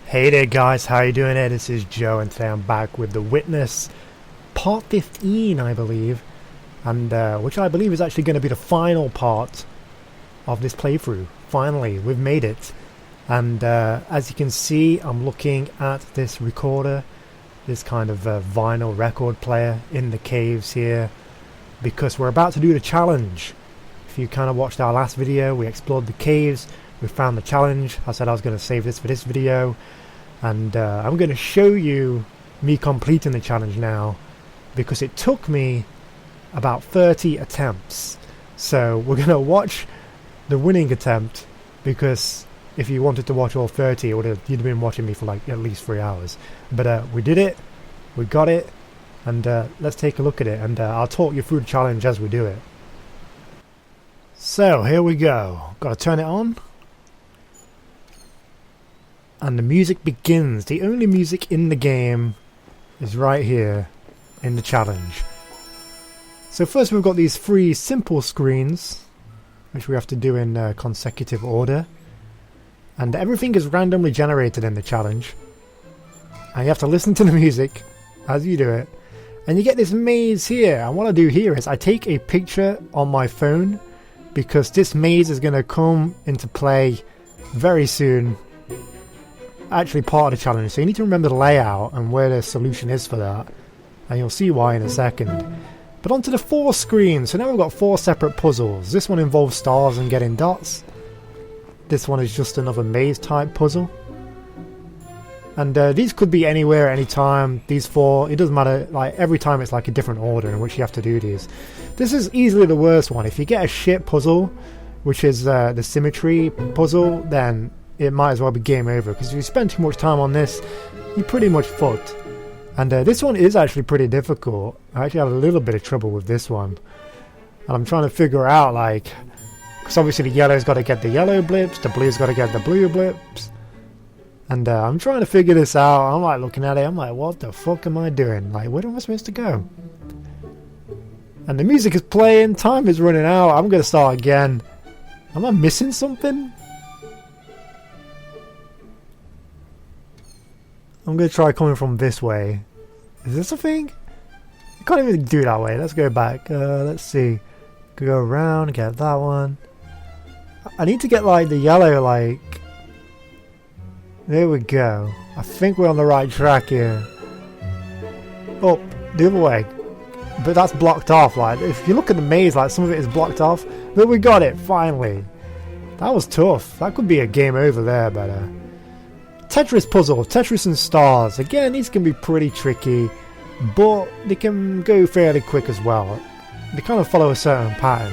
Hey there guys, how you doing there? This is Joe and today I'm back with The Witness part 15 I believe, and which I believe is actually going to be the final part of this playthrough. Finally, we've made it, and as you can see I'm looking at this recorder, this kind of vinyl record player in the caves here, because we're about to do the challenge. If you kind of watched our last video, we explored the caves, we found the challenge. I said I was going to save this for this video, and I'm going to show you me completing the challenge now, because it took me about 30 attempts. So we're going to watch the winning attempt, because if you wanted to watch all 30 you'd have been watching me for like at least 3 hours. But we did it, we got it, and let's take a look at it, and I'll talk you through the challenge as we do it. So here we go. Got to turn it on. And the music begins. The only music in the game is right here in the challenge. So first we've got these 3 simple screens, which we have to do in consecutive order. And everything is randomly generated in the challenge. And you have to listen to the music as you do it. And you get this maze here. And what I do here is I take a picture on my phone, because this maze is going to come into play very soon. Actually part of the challenge, so you need to remember the layout and where the solution is for that, and you'll see why in a second. But onto the 4 screens. So now we've got 4 separate puzzles. This one involves stars and getting dots. This one is just another maze type puzzle, and these could be anywhere, anytime. These 4, it doesn't matter, like every time it's like a different order in which you have to do these. This is easily the worst one. If you get a shit puzzle, which is the symmetry puzzle, then it might as well be game over, because if you spend too much time on this, you're pretty much fucked. And this one is actually pretty difficult. I actually have a little bit of trouble with this one, and I'm trying to figure out, like, because obviously the yellow's got to get the yellow blips, the blue's got to get the blue blips, and I'm trying to figure this out. I'm like looking at it, I'm like, what the fuck am I doing? Like, where am I supposed to go? And the music is playing, time is running out. I'm going to start again. Am I missing something? I'm going to try coming from this way. Is this a thing? I can't even do it that way. Let's go back. Let's see. Go around, get that one. I need to get like the yellow, like... There we go. I think we're on the right track here. Up, the other way. But that's blocked off. Like, if you look at the maze, like some of it is blocked off. But we got it, finally. That was tough. That could be a game over there, but... Tetris puzzle, Tetris and stars. Again, these can be pretty tricky, but they can go fairly quick as well. They kind of follow a certain pattern.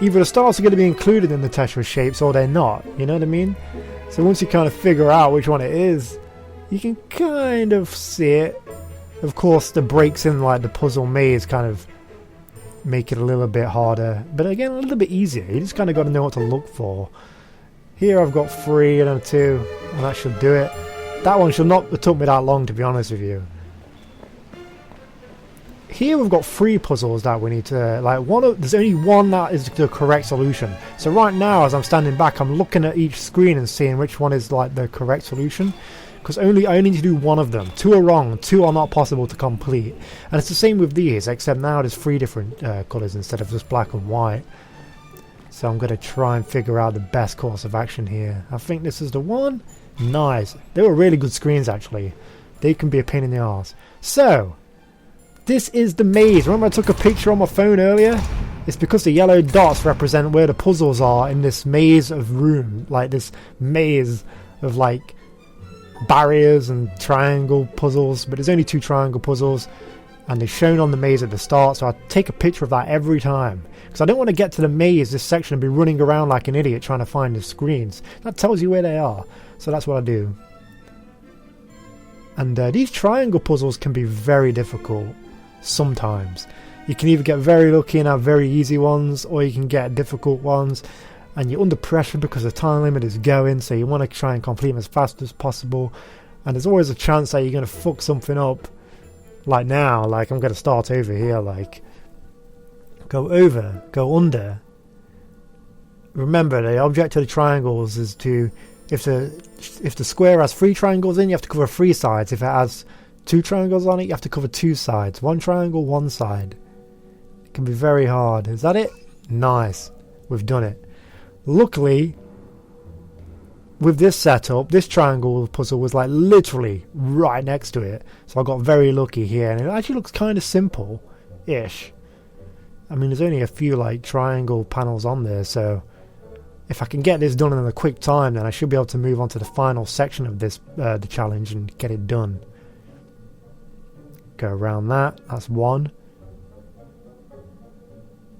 Either the stars are going to be included in the Tetris shapes or they're not, you know what I mean? So once you kind of figure out which one it is, you can kind of see it. Of course, the breaks in like the puzzle maze kind of make it a little bit harder, but again, a little bit easier. You just kind of got to know what to look for. Here I've got 3 and 2, and that should do it. That one should not have took me that long, to be honest with you. Here we've got 3 puzzles that we need to, like, there's only one that is the correct solution. So right now, as I'm standing back, I'm looking at each screen and seeing which one is like the correct solution, because I only need to do one of them. 2 are wrong, 2 are not possible to complete. And it's the same with these, except now there's 3 different colours instead of just black and white. So I'm going to try and figure out the best course of action here. I think this is the one. Nice. They were really good screens, actually. They can be a pain in the arse. So, this is the maze. Remember I took a picture on my phone earlier? It's because the yellow dots represent where the puzzles are in this maze of room. Like this maze of like barriers and triangle puzzles. But there's only 2 triangle puzzles. And they're shown on the maze at the start, so I take a picture of that every time, because I don't want to get to the maze, this section, and be running around like an idiot trying to find the screens. That tells you where they are, so that's what I do. And these triangle puzzles can be very difficult sometimes. You can either get very lucky and have very easy ones, or you can get difficult ones, and you're under pressure because the time limit is going, so you want to try and complete them as fast as possible, and there's always a chance that you're going to fuck something up. Like now, like I'm going to start over here, like go over, go under. Remember, the object of the triangles is to if the square has 3 triangles in, you have to cover 3 sides. If it has 2 triangles on it, you have to cover 2 sides. 1 triangle, 1 side. It can be very hard. Is that it? Nice. We've done it. Luckily, with this setup, this triangle puzzle was like literally right next to it. So I got very lucky here. And it actually looks kind of simple-ish. I mean, there's only a few like triangle panels on there, so if I can get this done in a quick time, then I should be able to move on to the final section of this the challenge and get it done. Go around that. That's 1.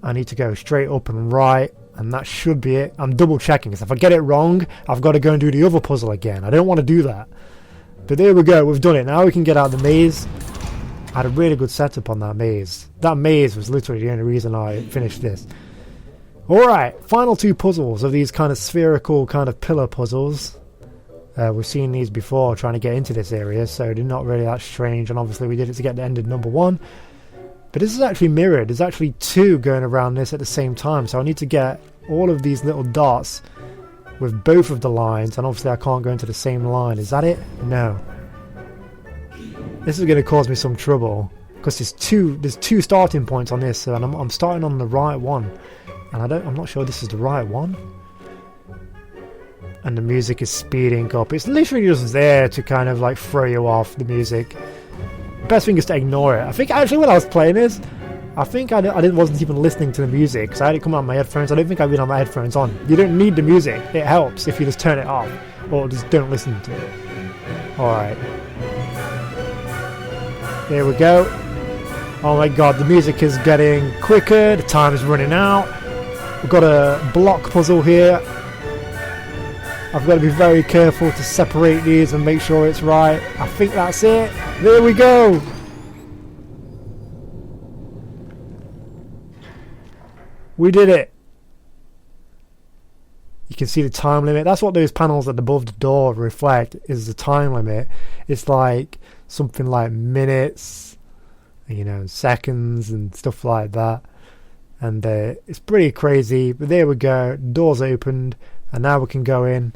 I need to go straight up and right, and that should be it. I'm double checking, because if I get it wrong, I've got to go and do the other puzzle again. I don't want to do that. But there we go, we've done it. Now we can get out of the maze. I had a really good setup on that maze. That maze was literally the only reason I finished this. Alright, final 2 puzzles of these kind of spherical kind of pillar puzzles. We've seen these before trying to get into this area, so they're not really that strange, and obviously we did it to get the end of number 1. But this is actually mirrored. There's actually 2 going around this at the same time, so I need to get all of these little dots with both of the lines, and obviously I can't go into the same line. Is that it? No. This is going to cause me some trouble, because there's two starting points on this, and I'm starting on the right one, and I'm not sure this is the right one. And the music is speeding up. It's literally just there to kind of like throw you off, the music. Best thing is to ignore it. I think actually when I was playing this, I think I wasn't even listening to the music, because I had it come out of my headphones. I don't think I've been on my headphones on. You don't need the music. It helps if you just turn it off, or just don't listen to it. Alright. There we go. Oh my god, the music is getting quicker. The time is running out. We've got a block puzzle here. I've got to be very careful to separate these and make sure it's right. I think that's it. There we go. We did it. You can see the time limit. That's what those panels at above the door reflect, is the time limit. It's like something like minutes, you know, seconds and stuff like that. And it's pretty crazy. But there we go. Doors opened. And now we can go in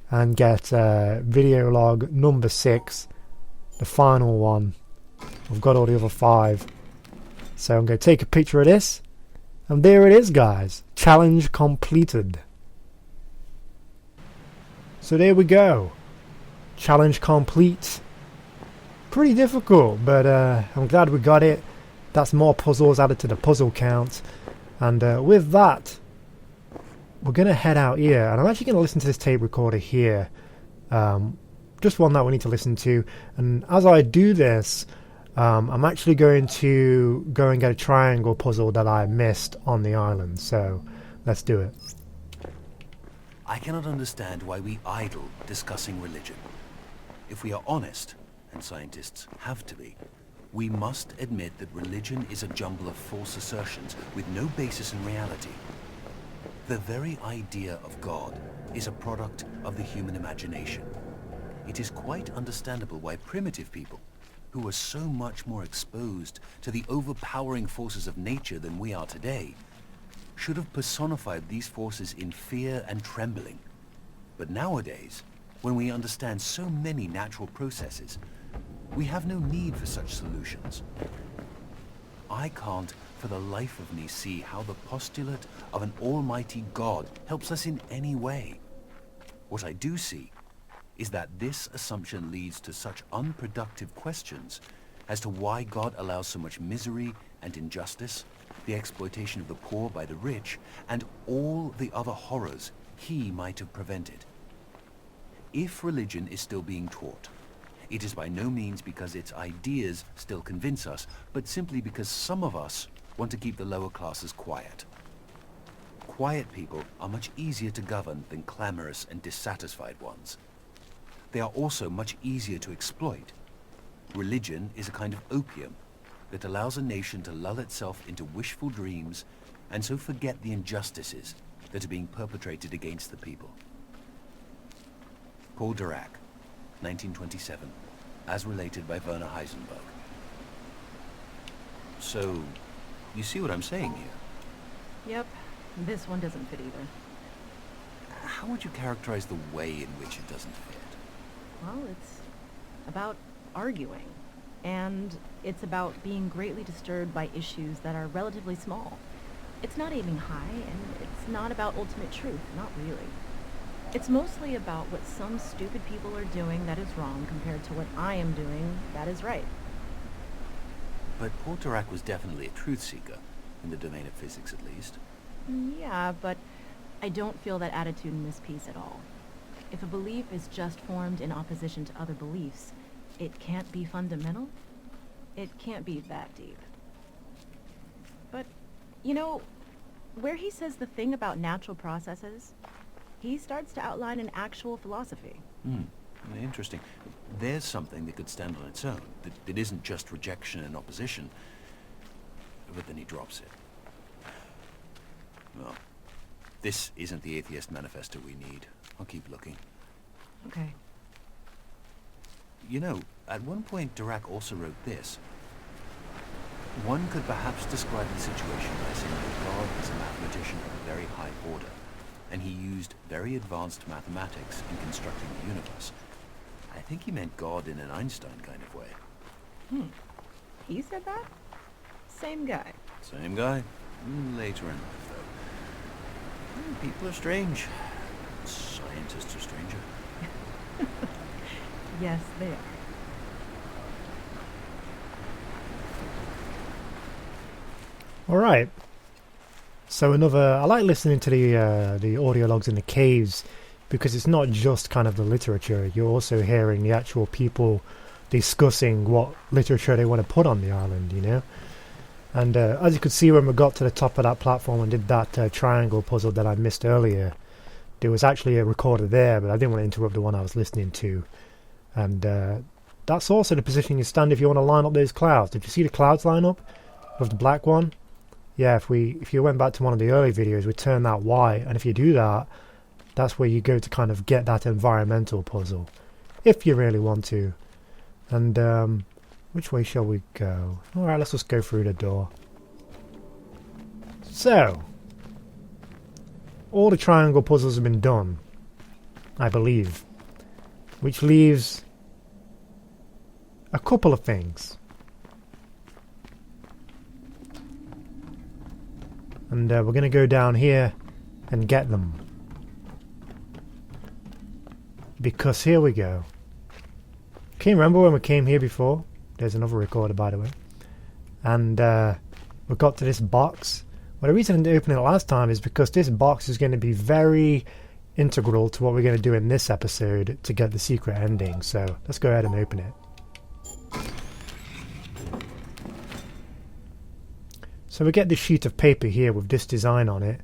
and get video log number 6, the final one. We've got all the other 5. So I'm going to take a picture of this. And there it is, guys. Challenge completed. So there we go. Challenge complete. Pretty difficult, but I'm glad we got it. That's more puzzles added to the puzzle count. And with that, we're going to head out here, and I'm actually going to listen to this tape recorder here. Just one that we need to listen to. And as I do this, I'm actually going to go and get a triangle puzzle that I missed on the island. So let's do it. I cannot understand why we idle discussing religion. If we are honest, and scientists have to be, we must admit that religion is a jumble of false assertions with no basis in reality. The very idea of God is a product of the human imagination. It is quite understandable why primitive people, who were so much more exposed to the overpowering forces of nature than we are today, should have personified these forces in fear and trembling. But nowadays, when we understand so many natural processes, we have no need for such solutions. I can't for the life of me see how the postulate of an almighty God helps us in any way. What I do see is that this assumption leads to such unproductive questions as to why God allows so much misery and injustice, the exploitation of the poor by the rich, and all the other horrors he might have prevented. If religion is still being taught, it is by no means because its ideas still convince us, but simply because some of us want to keep the lower classes quiet. Quiet people are much easier to govern than clamorous and dissatisfied ones. They are also much easier to exploit. Religion is a kind of opium that allows a nation to lull itself into wishful dreams and so forget the injustices that are being perpetrated against the people. Paul Dirac, 1927, as related by Werner Heisenberg. So, you see what I'm saying here? Yep, this one doesn't fit either. how would you characterize the way in which it doesn't fit? Well, it's about arguing. And it's about being greatly disturbed by issues that are relatively small. It's not aiming high, and it's not about ultimate truth, not really. It's mostly about what some stupid people are doing that is wrong compared to what I am doing that is right. But Portarak was definitely a truth seeker, in the domain of physics at least. Yeah, but I don't feel that attitude in this piece at all. If a belief is just formed in opposition to other beliefs, it can't be fundamental? It can't be that deep. But, you know, where he says the thing about natural processes, he starts to outline an actual philosophy. Interesting. There's something that could stand on its own, that isn't just rejection and opposition. But then he drops it. Well, this isn't the Atheist Manifesto we need. I'll keep looking. Okay. You know, at one point Dirac also wrote this. One could perhaps describe the situation by saying that God is a mathematician of a very high order, and he used very advanced mathematics in constructing the universe. I think he meant God in an Einstein kind of way. He said that? Same guy. Same guy. Later in life, though. People are strange. Scientists are stranger. Yes, they are. Alright. So I like listening to the audio logs in the caves, because it's not just kind of the literature, you're also hearing the actual people discussing what literature they want to put on the island, you know? And as you could see when we got to the top of that platform and did that triangle puzzle that I missed earlier, there was actually a recorder there, but I didn't want to interrupt the one I was listening to. And that's also the position you stand if you want to line up those clouds. Did you see the clouds line up with the black one? Yeah, if you went back to one of the early videos, we turn that white, and if you do that, that's where you go to kind of get that environmental puzzle, if you really want to. And which way shall we go? Alright, let's just go through the door. So, all the triangle puzzles have been done, I believe, which leaves a couple of things. And we're going to go down here and get them. Because here we go. Can you remember when we came here before? There's another recorder, by the way. And we got to this box. Well, the reason I didn't open it last time is because this box is going to be very integral to what we're going to do in this episode to get the secret ending. So let's go ahead and open it. So we get this sheet of paper here with this design on it,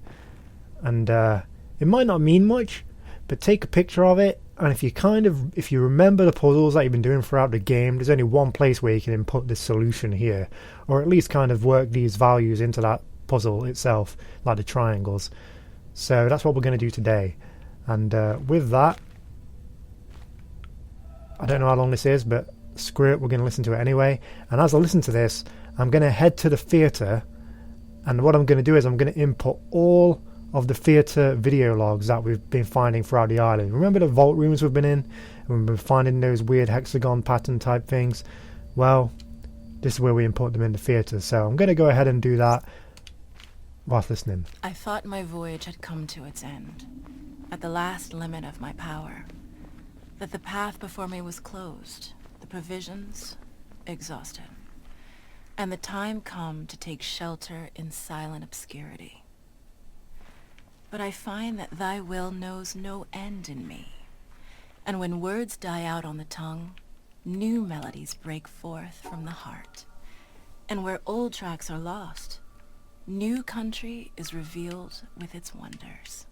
and it might not mean much, but take a picture of it, and if you remember the puzzles that you've been doing throughout the game, there's only one place where you can input this solution here, or at least kind of work these values into that puzzle itself, like the triangles. So that's what we're going to do today. And with that, I don't know how long this is, but screw it, we're going to listen to it anyway. And as I listen to this, I'm going to head to the theatre, and what I'm going to do is I'm going to input all of the theatre video logs that we've been finding throughout the island. Remember the vault rooms we've been in? And we've been finding those weird hexagon pattern type things? Well, this is where we input them in the theatre. So I'm going to go ahead and do that whilst listening. I thought my voyage had come to its end, at the last limit of my power, that the path before me was closed, the provisions exhausted, and the time come to take shelter in silent obscurity. But I find that thy will knows no end in me, and when words die out on the tongue, new melodies break forth from the heart, and where old tracks are lost, new country is revealed with its wonders.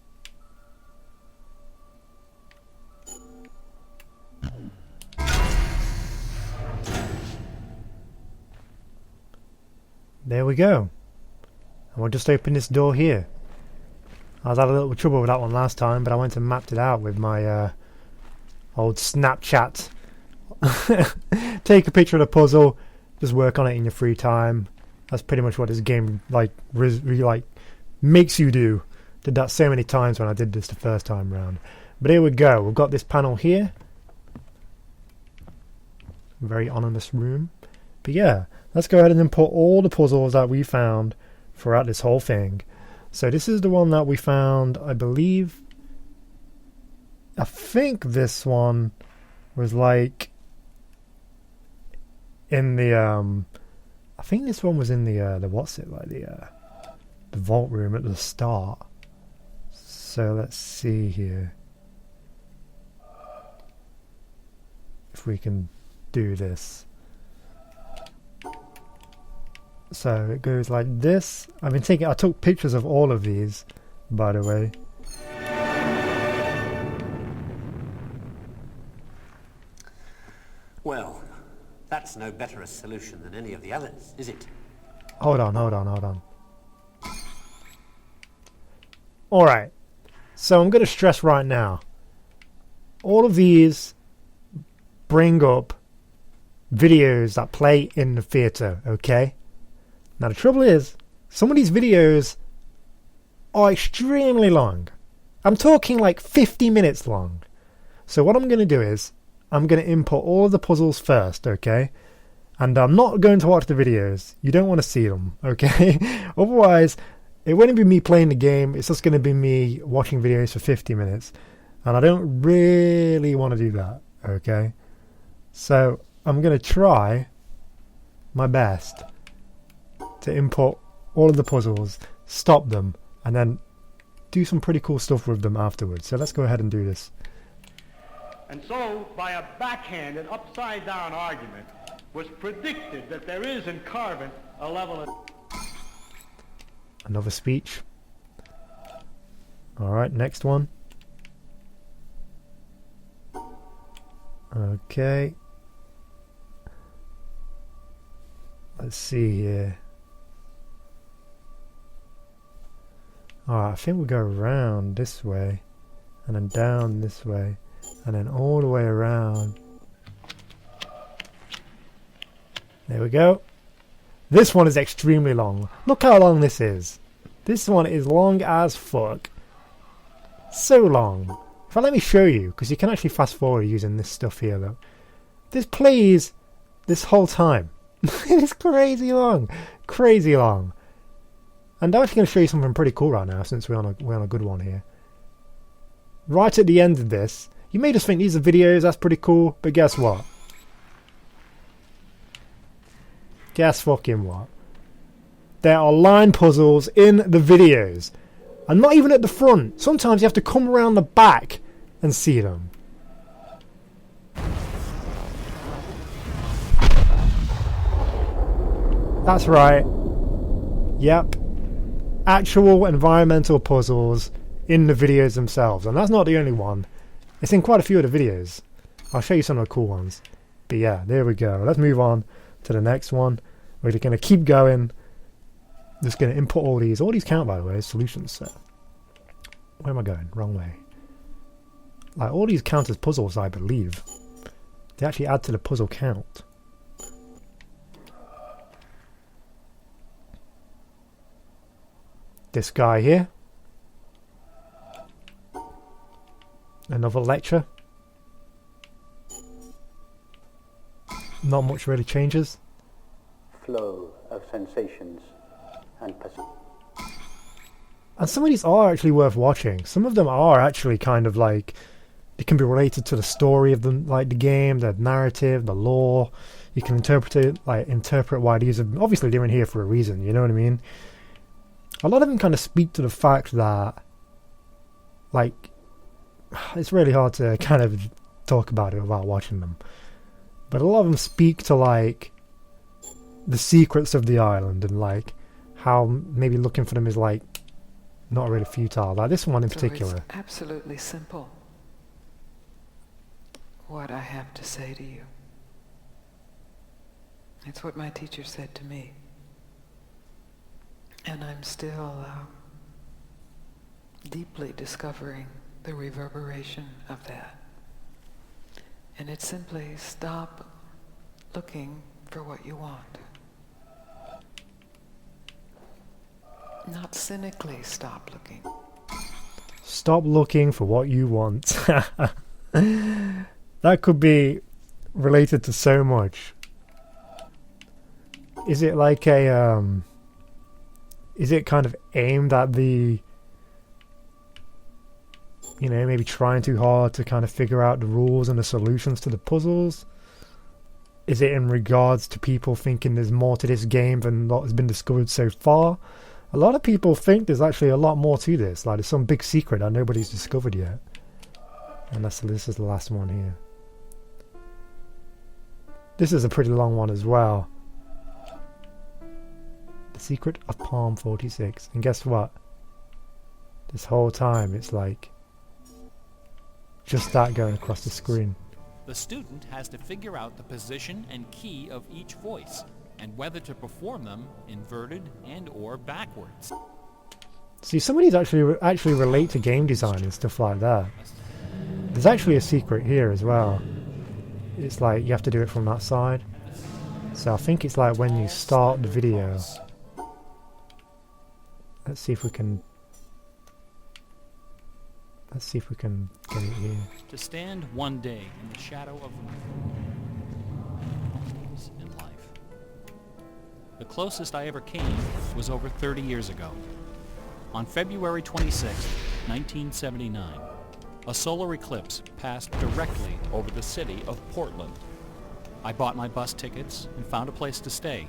There we go. And we'll just open this door here. I was having a little trouble with that one last time, but I went and mapped it out with my old Snapchat. Take a picture of the puzzle, just work on it in your free time. That's pretty much what this game really makes you do. Did that so many times when I did this the first time round. But here we go. We've got this panel here. Very ominous room. But yeah, let's go ahead and import all the puzzles that we found throughout this whole thing. So this is the one that we found, I believe. I think this one was like in the I think this one was in the what's it like the vault room at the start. So let's see here if we can do this. So it goes like this. I took pictures of all of these, by the way. Well, that's no better a solution than any of the others, is it? Hold on. Alright, so I'm going to stress right now. All of these bring up videos that play in the theatre, okay? Now the trouble is, some of these videos are extremely long. I'm talking like 50 minutes long. So what I'm going to do is, I'm going to import all of the puzzles first, okay? And I'm not going to watch the videos. You don't want to see them, okay? Otherwise, it won't be me playing the game. It's just going to be me watching videos for 50 minutes. And I don't really want to do that, okay? So I'm going to try my best to import all of the puzzles, stop them, and then do some pretty cool stuff with them afterwards. So let's go ahead and do this. And so, by a backhanded, upside-down argument, was predicted that there is in carbon a level of... Another speech. Alright, next one. Okay. Let's see here. Alright, I think we go around this way, and then down this way, and then all the way around. There we go. This one is extremely long. Look how long this is. This one is long as fuck. So long. If I let me show you, because you can actually fast forward using this stuff here, look. This plays this whole time. It's crazy long. Crazy long. And I'm actually going to show you something pretty cool right now, since we're on a good one here. Right at the end of this, you may just think these are videos, that's pretty cool, but guess what? Guess fucking what? There are line puzzles in the videos. And not even at the front. Sometimes you have to come around the back and see them. That's right. Yep. Actual environmental puzzles in the videos themselves. And that's not the only one. It's in quite a few of the videos. I'll show you some of the cool ones. But yeah, there we go. Let's move on to the next one. We're going to keep going. Just going to input all these. All these count, by the way, as solutions. So, where am I going? Wrong way. Like, all these count as puzzles, I believe. They actually add to the puzzle count. This guy here. Another lecture. Not much really changes. Flow of sensations and some of these are actually worth watching. Some of them are actually kind of like, they can be related to the story of the game, the narrative, the lore. You can interpret why these are obviously they're in here for a reason. You know what I mean? A lot of them kind of speak to the fact that, like, it's really hard to kind of talk about it without watching them. But a lot of them speak to like the secrets of the island and like how maybe looking for them is like not really futile. Like this one in particular. It's absolutely simple what I have to say to you. It's what my teacher said to me. And I'm still deeply discovering the reverberation of that. And it's simply stop looking for what you want. Not cynically stop looking, Stop looking for what you want. That could be related to so much. Is it like a is it kind of aimed at the, you know, maybe trying too hard to kind of figure out the rules and the solutions to the puzzles? Is it in regards to people thinking there's more to this game than what has been discovered so far? A lot of people think there's actually a lot more to this, like there's some big secret that nobody's discovered yet. And this is the last one here. This is a pretty long one as well. The Secret of Palm 46. And guess what? This whole time it's like just that going across the screen. The student has to figure out the position and key of each voice, and whether to perform them inverted and or backwards. See, some of these actually relate to game design and stuff like that. There's actually a secret here as well. It's like you have to do it from that side. So I think it's like when you start the video. Let's see if we can get it here. To stand one day in the shadow of in life. The closest I ever came was over 30 years ago. On February 26, 1979, a solar eclipse passed directly over the city of Portland. I bought my bus tickets and found a place to stay,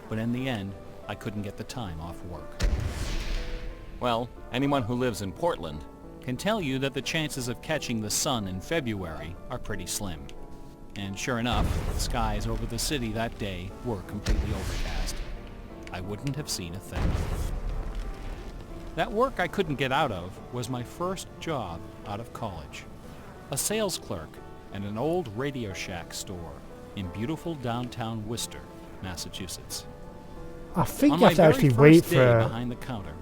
but in the end, I couldn't get the time off work. Well, anyone who lives in Portland can tell you that the chances of catching the sun in February are pretty slim. And sure enough, the skies over the city that day were completely overcast. I wouldn't have seen a thing. That work I couldn't get out of was my first job out of college. A sales clerk at an old Radio Shack store in beautiful downtown Worcester, Massachusetts. I think On you have to my actually very wait first day for behind the counter,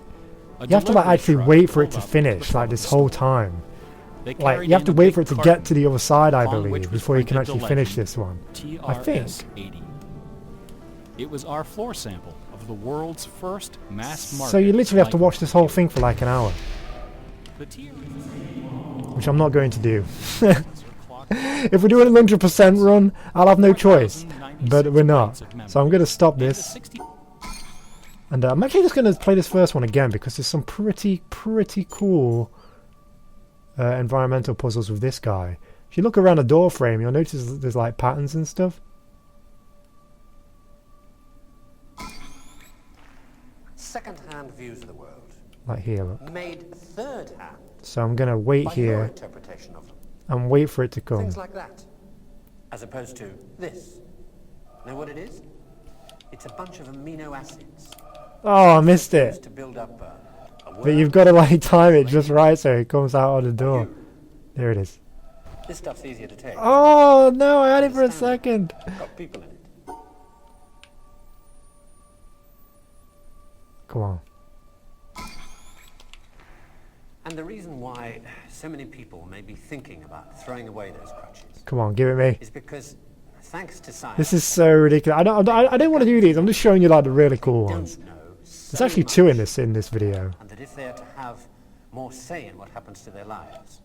a you have to like delivery actually truck wait for it pulled to up finish the like front this of the whole store. time. They Like carried you have in to a wait big for it to carton get to the other side, I on which believe, was before you can printed the actually finish legend this one. I think. TRS-80. It was our floor sample of the world's first mass market. So you literally have to watch this whole thing for like an hour, The TRS which I'm not going to do. If we're doing an 100% run, I'll have no choice, but we're not. So I'm going to stop this. And I'm actually just going to play this first one again because there's some pretty cool environmental puzzles with this guy. If you look around the door frame, you'll notice there's like patterns and stuff. Second-hand views of the world, Like here, look. made third-hand So I'm going to wait by your here interpretation of them. and wait for it to come. Things like that, as opposed to this. Know what it is? It's a bunch of amino acids Oh, I missed it. used to build up a But you've got to like time it just right so it comes out on the door. There it is. This stuff's easier to take. Oh no, I had it for a second. Got people in it. Come on. And the reason why so many people may be thinking about throwing away those crutches Come on, give it me. is because, thanks to science, This is so ridiculous. I don't want to do these. I'm just showing you like the really cool they ones. don't know There's so actually two much, in this video. and that if they are to have more say in what happens to their lives,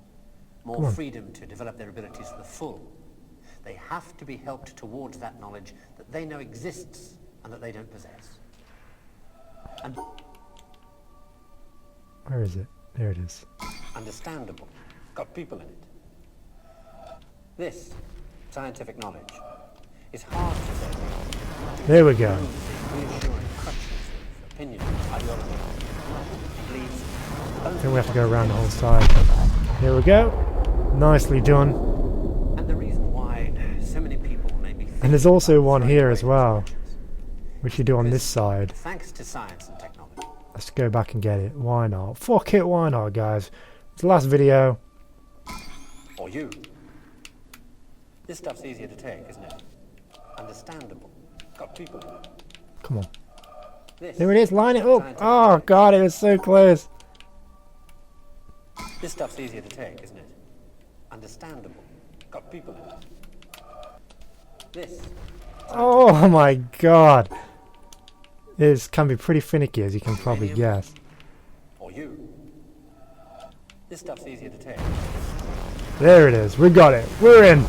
Come more on. freedom to develop their abilities to the full, they have to be helped towards that knowledge that they know exists and that they don't possess. And Where is it? There it is. understandable, got people in it. This scientific knowledge is hard to say. There we go. Reassuring crutches of opinion, ideology. It leaves Then we have to go around the whole side. There we go. Nicely done. And the reason why so many people may be And there's also thinking about one throwing here away as those well, crutches, which you do on this because side. Thanks to science and technology. Let's go back and get it. Why not? Fuck it, why not, guys? It's the last video. Or you. This stuff's easier to take, isn't it? Understandable. Got people in it. Come on. This. There it is. Line it up. scientific Oh, knowledge. God, it was so close. This stuff's easier to take, isn't it? Understandable. Got people in it. This. Oh, my God. It can be pretty finicky, as you can probably guess. Or you. This stuff's easier to take. There it is. We got it. We're in.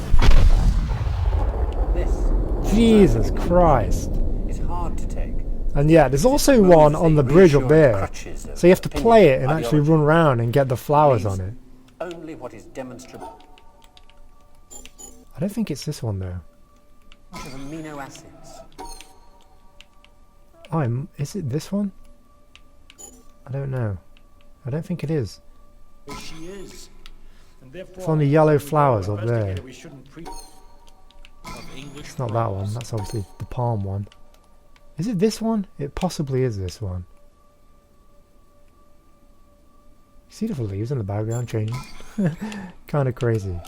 This Jesus Christ. is hard to take. And yeah, there's also one on the bridge up there. So you have to play it and actually run around and get the flowers on it. Only what is demonstrable. I don't think it's this one though. Of amino acids. Oh, is it this one? I don't know. I don't think it is. She is. And It's on the yellow flowers up there. English It's not that one. That's obviously the palm one. Is it this one? It possibly is this one. You see the leaves in the background changing? Kind of crazy.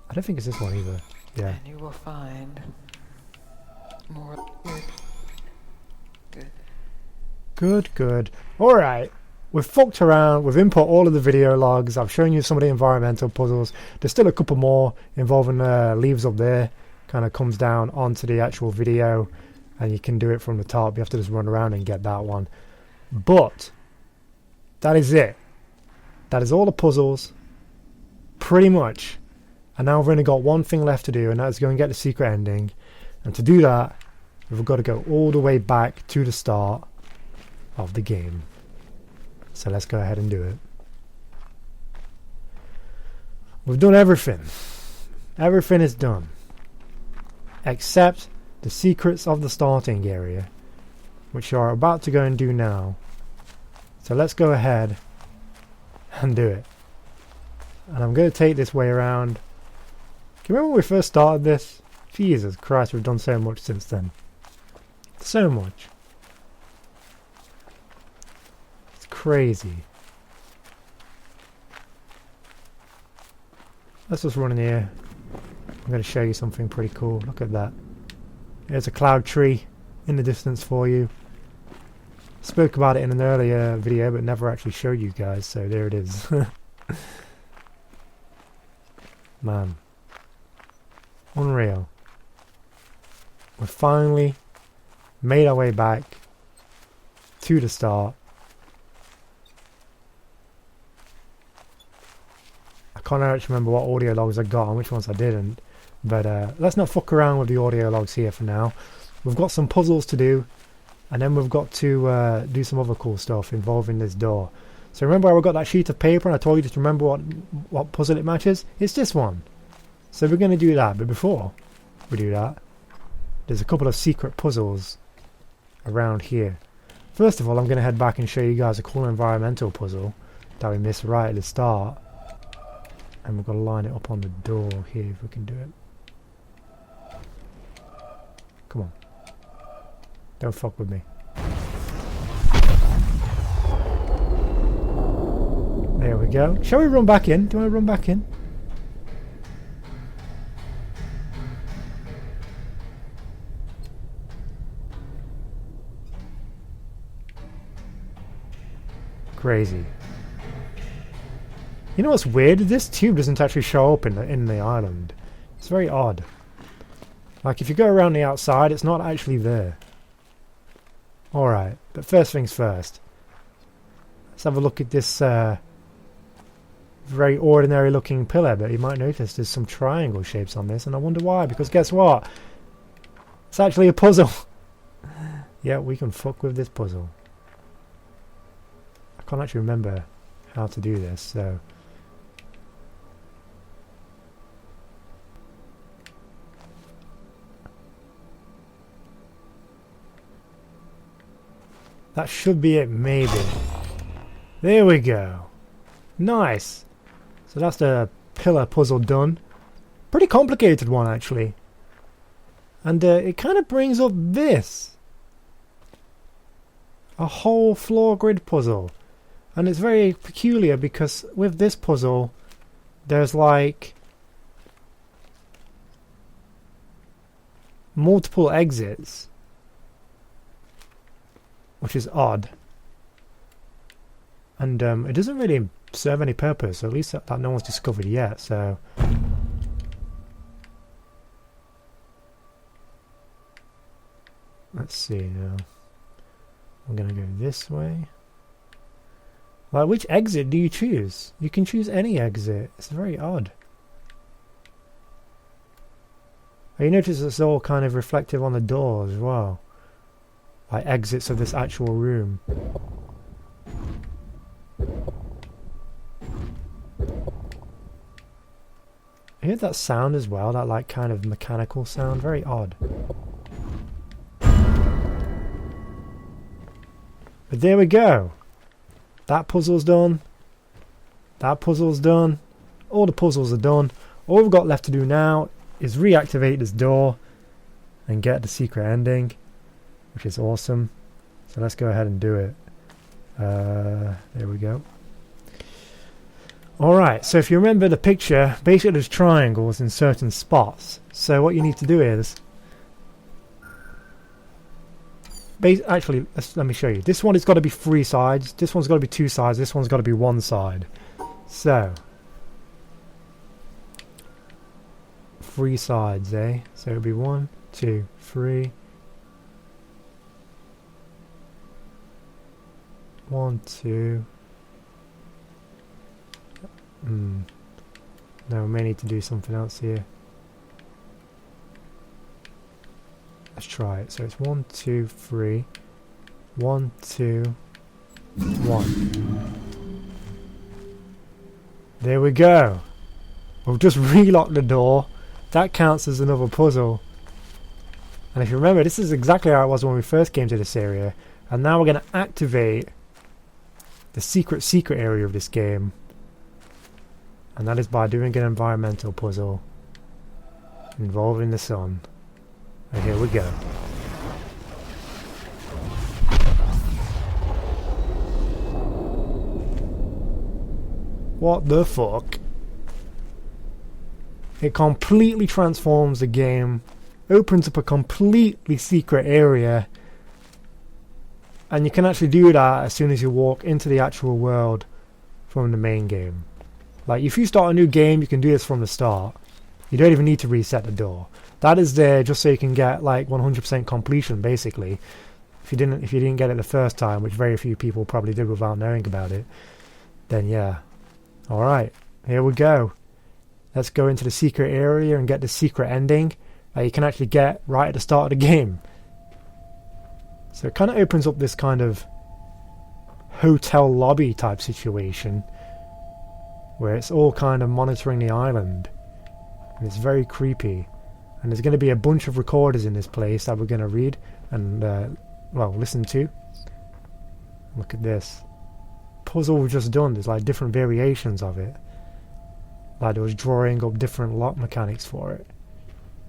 I don't think it's this one either. Yeah. And you will find more good. Good. Good, good. Alright. We've fucked around. We've input all of the video logs. I've shown you some of the environmental puzzles. There's still a couple more involving leaves up there. Kind of comes down onto the actual video. And you can do it from the top. You have to just run around and get that one. But that is it. That is all the puzzles. Pretty much. And now we've only got one thing left to do, and that is go and get the secret ending. And to do that, we've got to go all the way back to the start of the game. So let's go ahead and do it. We've done everything. Everything is done. Except the secrets of the starting area, which you are about to go and do now. So let's go ahead and do it. And I'm going to take this way around. Can you remember when we first started this? Jesus Christ, we've done so much since then. So much. It's crazy. Let's just run in here. I'm going to show you something pretty cool. Look at that. There's a cloud tree in the distance for you. Spoke about it in an earlier video, but never actually showed you guys, so there it is. Man. Unreal. We've finally made our way back to the start. I can't actually remember what audio logs I got and which ones I didn't. But let's not fuck around with the audio logs here for now. We've got some puzzles to do. And then we've got to do some other cool stuff involving this door. So remember how I got that sheet of paper and I told you to remember what puzzle it matches? It's this one. So we're going to do that. But before we do that, there's a couple of secret puzzles around here. First of all, I'm going to head back and show you guys a cool environmental puzzle that we missed right at the start. And we're going to line it up on the door here if we can do it. Come on. Don't fuck with me. There we go. Shall we run back in? Do you want to run back in? Crazy. You know what's weird? This tube doesn't actually show up in the island. It's very odd. Like if you go around the outside, it's not actually there. Alright, but first things first. Let's have a look at this very ordinary looking pillar, but you might notice there's some triangle shapes on this, and I wonder why, because guess what? It's actually a puzzle. Yeah, we can fuck with this puzzle. I can't actually remember how to do this, so... That should be it, maybe. There we go. Nice. So that's the pillar puzzle done. Pretty complicated one, actually. And it kind of brings up this. A whole floor grid puzzle. And it's very peculiar because with this puzzle, there's like multiple exits. Which is odd. And it doesn't really serve any purpose, at least that no one's discovered yet, so... Let's see now. I'm going to go this way. Like, which exit do you choose? You can choose any exit. It's very odd. You notice it's all kind of reflective on the door as well. Like exits of this actual room. I hear that sound as well, that like kind of mechanical sound, very odd. But there we go. That puzzle's done. That puzzle's done. All the puzzles are done. All we've got left to do now is reactivate this door and get the secret ending, which is awesome. So let's go ahead and do it. There we go. Alright, so if you remember the picture, basically there's triangles in certain spots. So what you need to do is... Actually, let me show you. This one has got to be 3 sides. This one's got to be 2 sides. This one's got to be 1 side. So... 3 sides, eh? So it'll be 1, 2, 3. 1, 2. No, we may need to do something else here. Let's try it. So it's 1, 2, 3. 1, 2, 1. There we go. We've just relocked the door. That counts as another puzzle. And if you remember, this is exactly how it was when we first came to this area. And now we're going to activate the secret area of this game. And that is by doing an environmental puzzle involving the sun. And here we go. What the fuck? It completely transforms the game, opens up a completely secret area, and you can actually do that as soon as you walk into the actual world from the main game. Like, if you start a new game, you can do this from the start. You don't even need to reset the door. That is there just so you can get like 100% completion, basically. If you didn't get it the first time, which very few people probably did without knowing about it, then yeah. Alright, here we go. Let's go into the secret area and get the secret ending that you can actually get right at the start of the game. So it kind of opens up this kind of hotel lobby type situation where it's all kind of monitoring the island, and it's very creepy. And there's going to be a bunch of recorders in this place that we're going to read and well, listen to. Look at this puzzle we've just done. There's like different variations of it, like there was drawing up different lock mechanics for it,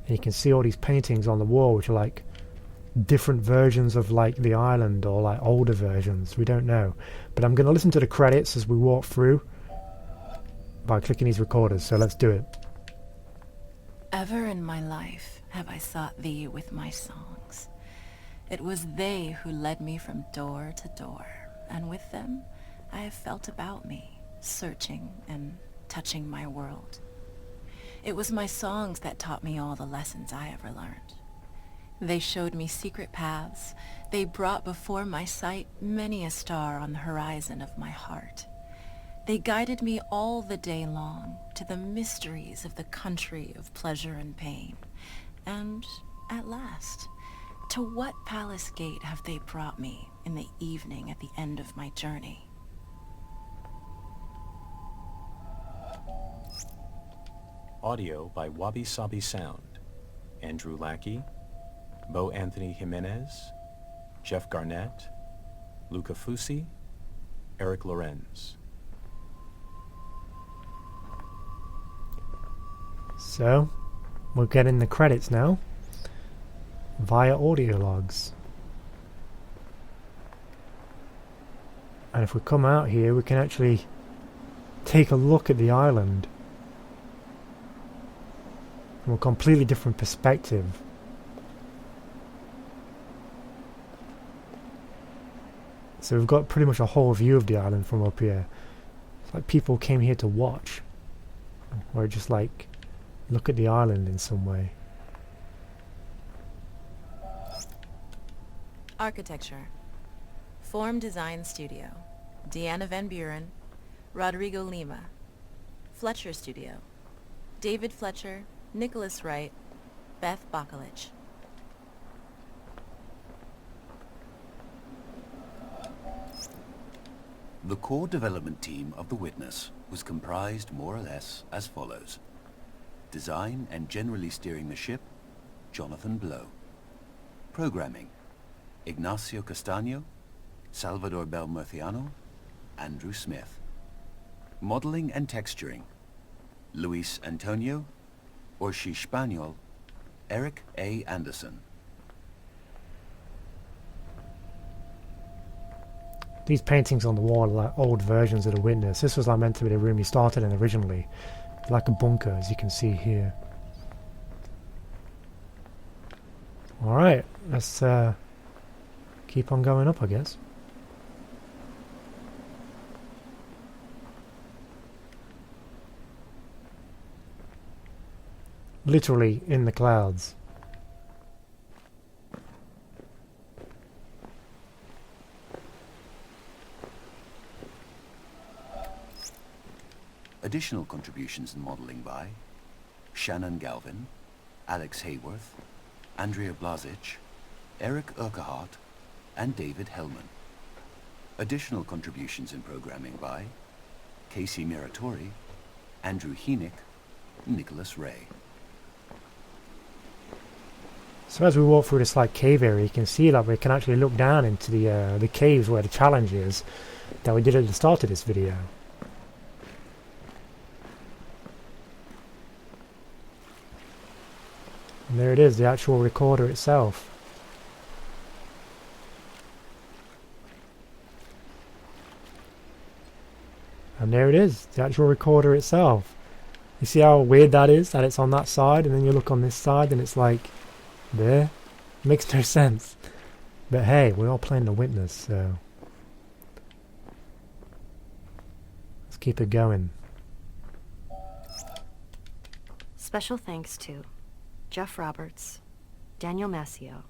and you can see all these paintings on the wall which are like different versions of like the island, or like older versions, we don't know. But I'm going to listen to the credits as we walk through by clicking these recorders, so let's do it. Ever in my life have I sought thee with my songs. It was they who led me from door to door, and with them I have felt about me, searching and touching my world. It was my songs that taught me all the lessons I ever learned. They showed me secret paths. They brought before my sight many a star on the horizon of my heart. They guided me all the day long to the mysteries of the country of pleasure and pain. And at last, to what palace gate have they brought me in the evening at the end of my journey? Audio by Wabi Sabi Sound. Andrew Lackey, Bo Anthony Jimenez, Jeff Garnett, Luca Fusi, Eric Lorenz. So, we're getting the credits now via audio logs. And if we come out here, we can actually take a look at the island from a completely different perspective. So we've got pretty much a whole view of the island from up here. It's like people came here to watch, or just like look at the island in some way. Architecture. Form Design Studio. Deanna Van Buren, Rodrigo Lima. Fletcher Studio, David Fletcher, Nicholas Wright, Beth Bacalich. The core development team of The Witness was comprised more or less as follows. Design and generally steering the ship, Jonathan Blow. Programming, Ignacio Castaño, Salvador Belmurciano, Andrew Smith. Modeling and texturing, Luis Antonio, Orshi Spaniel, Eric A. Anderson. These paintings on the wall are like old versions of The Witness. This was like meant to be the room you started in originally. Like a bunker, as you can see here. Alright, let's keep on going up, I guess. Literally in the clouds. Additional contributions in modeling by Shannon Galvin, Alex Hayworth, Andrea Blazic, Eric Urquhart, and David Hellman. Additional contributions in programming by Casey Miratori, Andrew Heenick, Nicholas Ray. So as we walk through this like cave area, you can see like we can actually look down into the caves where the challenge is that we did at the start of this video. And there it is, the actual recorder itself. And there it is, the actual recorder itself. You see how weird that is, that it's on that side, and then you look on this side and it's like there. Makes no sense. But hey, we're all playing The Witness, so let's keep it going. Special thanks to Jeff Roberts, Daniel Mascio,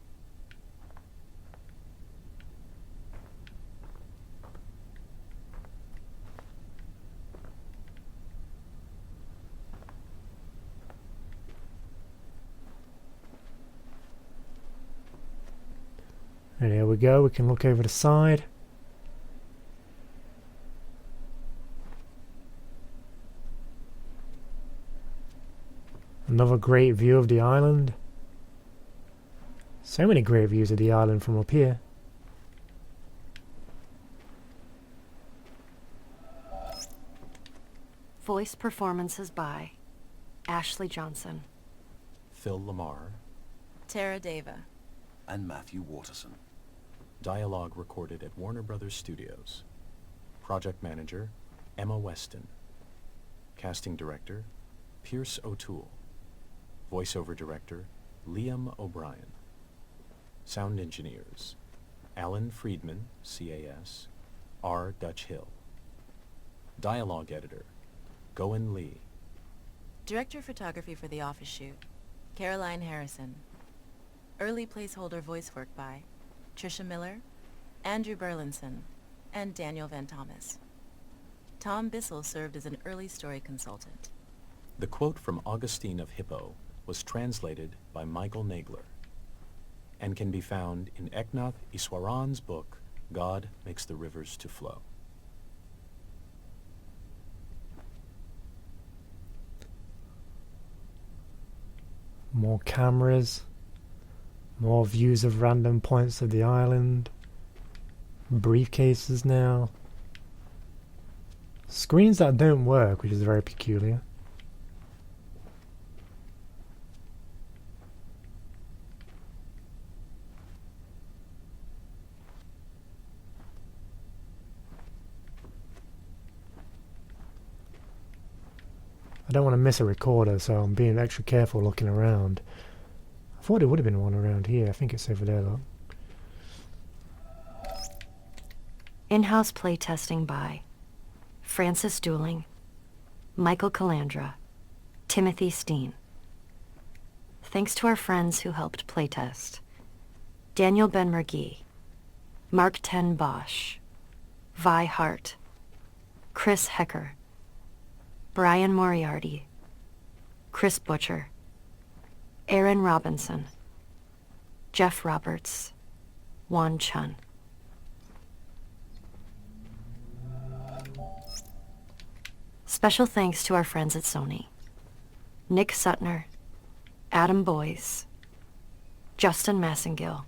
and here we go, we can look over the side. Another great view of the island. So many great views of the island from up here. voice performances by Ashley Johnson, Phil Lamar, Tara Deva, and Matthew Waterson. dialogue recorded at Warner Brothers Studios. Project Manager, Emma Weston. Casting Director, Pierce O'Toole. Voiceover Director, Liam O'Brien. Sound Engineers, Alan Friedman, CAS, R. Dutch Hill. Dialogue Editor, Goen Lee. Director of Photography for the office shoot, Caroline Harrison. Early placeholder voice work by Tricia Miller, Andrew Burlinson, and Daniel Van Thomas. Tom Bissell served as an early story consultant. The quote from Augustine of Hippo was translated by Michael Nagler and can be found in Eknath Iswaran's book, God Makes the Rivers to Flow. More cameras, more views of random points of the island, briefcases now, screens that don't work, which is very peculiar. I don't want to miss a recorder, so I'm being extra careful looking around. I thought there would have been one around here. I think it's over there, look. in-house playtesting by Francis Dooling, Michael Calandra, Timothy Steen. Thanks to our friends who helped playtest: Daniel Ben-Mergui, Mark Ten Bosch, Vi Hart, Chris Hecker, Brian Moriarty, Chris Butcher, Aaron Robinson, Jeff Roberts, Juan Chun. Special thanks to our friends at Sony. Nick Sutner, Adam Boyes, Justin Massengill,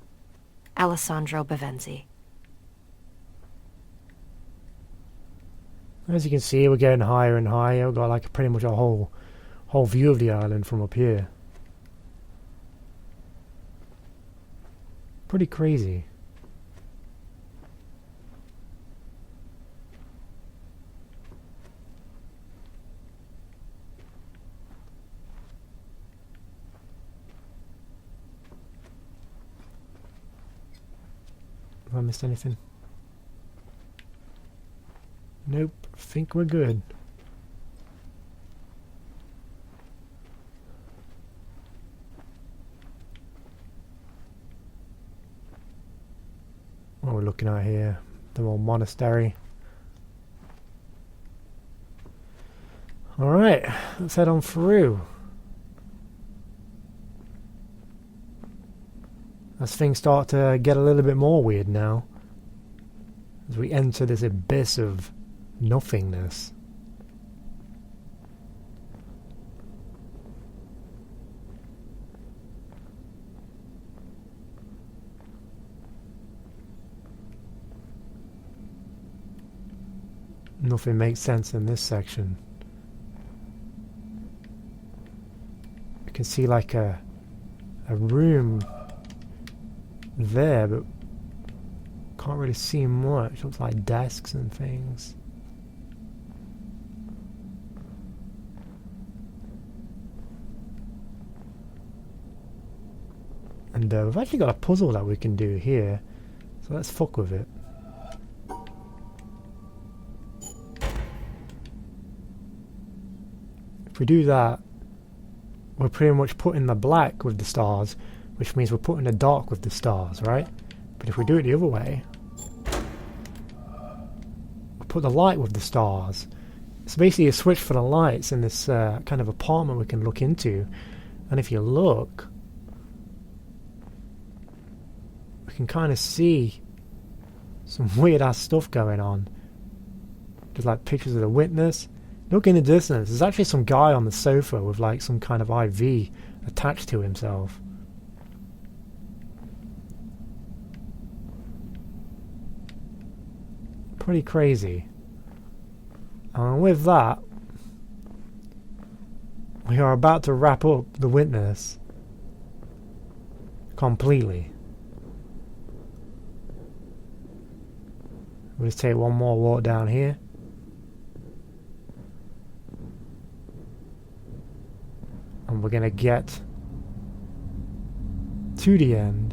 Alessandro Bevenzi. As you can see, we're getting higher and higher. We've got like pretty much a whole view of the island from up here. Pretty crazy. Have I missed anything? Nope, think we're good. What we're looking at here, the old monastery. Alright, let's head on through. As things start to get a little bit more weird now, as we enter this abyss of nothingness. Nothing makes sense in this section. You can see like a room there, but can't really see much. Looks like desks and things. And we've actually got a puzzle that we can do here, so let's fuck with it. If we do that, we're pretty much putting the black with the stars, which means we're putting the dark with the stars, right? But if we do it the other way, we put the light with the stars. It's basically a switch for the lights in this kind of apartment we can look into. And if you look, we can kind of see some weird ass stuff going on. There's like pictures of the witness. Look in the distance, there's actually some guy on the sofa with like some kind of IV attached to himself. Pretty crazy. And with that, we are about to wrap up the witness completely. We'll just take one more walk down here. And we're gonna get to the end.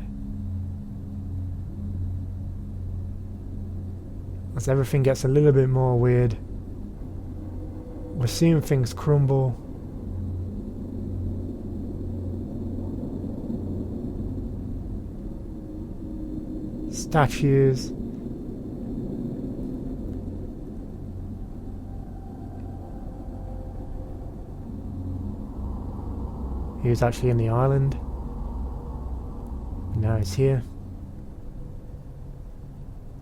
As everything gets a little bit more weird, we're seeing things crumble. Statues. He was actually in the island. Now he's here.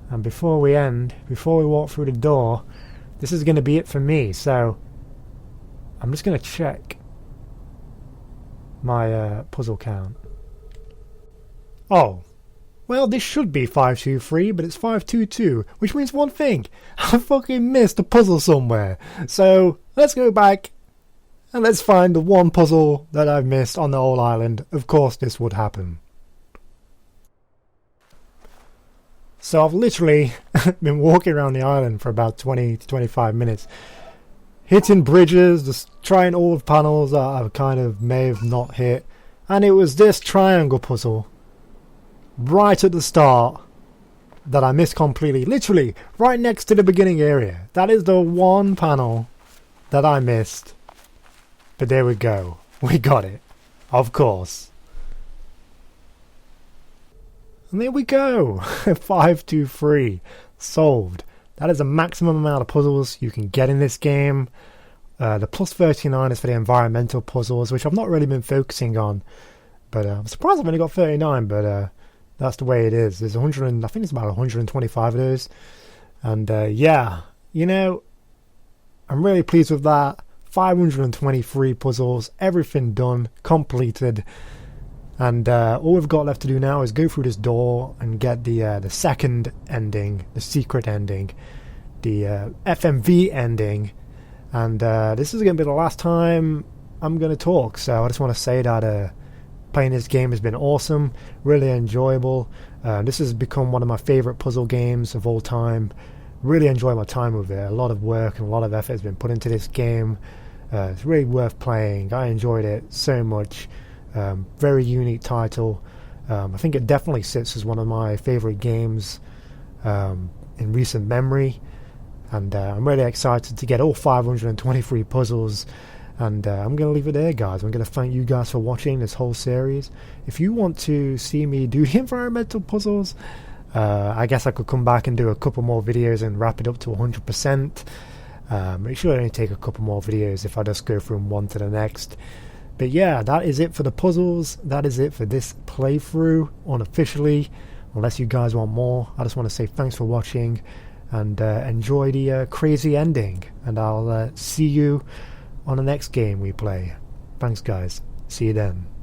And before we walk through the door, this is going to be it for me. So I'm just going to check my puzzle count. Oh, well, this should be 523, but it's 522, which means one thing. I fucking missed a puzzle somewhere. So let's go back and let's find the one puzzle that I've missed on the whole island. Of course this would happen. So I've literally been walking around the island for about 20 to 25 minutes. Hitting bridges, just trying all the panels that I kind of may have not hit. And it was this triangle puzzle right at the start that I missed completely. Literally right next to the beginning area. That is the one panel that I missed. But there we go. We got it. Of course. And there we go. 523. Solved. That is the maximum amount of puzzles you can get in this game. The plus 39 is for the environmental puzzles, which I've not really been focusing on. But I'm surprised I've only got 39, but that's the way it is. There's 100, I think it's about 125 of those. And yeah, you know, I'm really pleased with that. 523 puzzles, everything done, completed. And all we've got left to do now is go through this door and get the second ending, the secret ending, the FMV ending. And this is going to be the last time I'm going to talk. So I just want to say that playing this game has been awesome, really enjoyable. This has become one of my favorite puzzle games of all time. Really enjoy my time with it. A lot of work and a lot of effort has been put into this game. It's really worth playing. I enjoyed it so much. Very unique title. I think it definitely sits as one of my favorite games in recent memory. And I'm really excited to get all 523 puzzles. And I'm going to leave it there, guys. I'm going to thank you guys for watching this whole series. If you want to see me do the environmental puzzles, I guess I could come back and do a couple more videos and wrap it up to 100%. It should only take a couple more videos if I just go from one to the next. But yeah, that is it for the puzzles. That is it for this playthrough, unofficially. Unless you guys want more, I just want to say thanks for watching and enjoy the crazy ending. And I'll see you on the next game we play. Thanks, guys. See you then.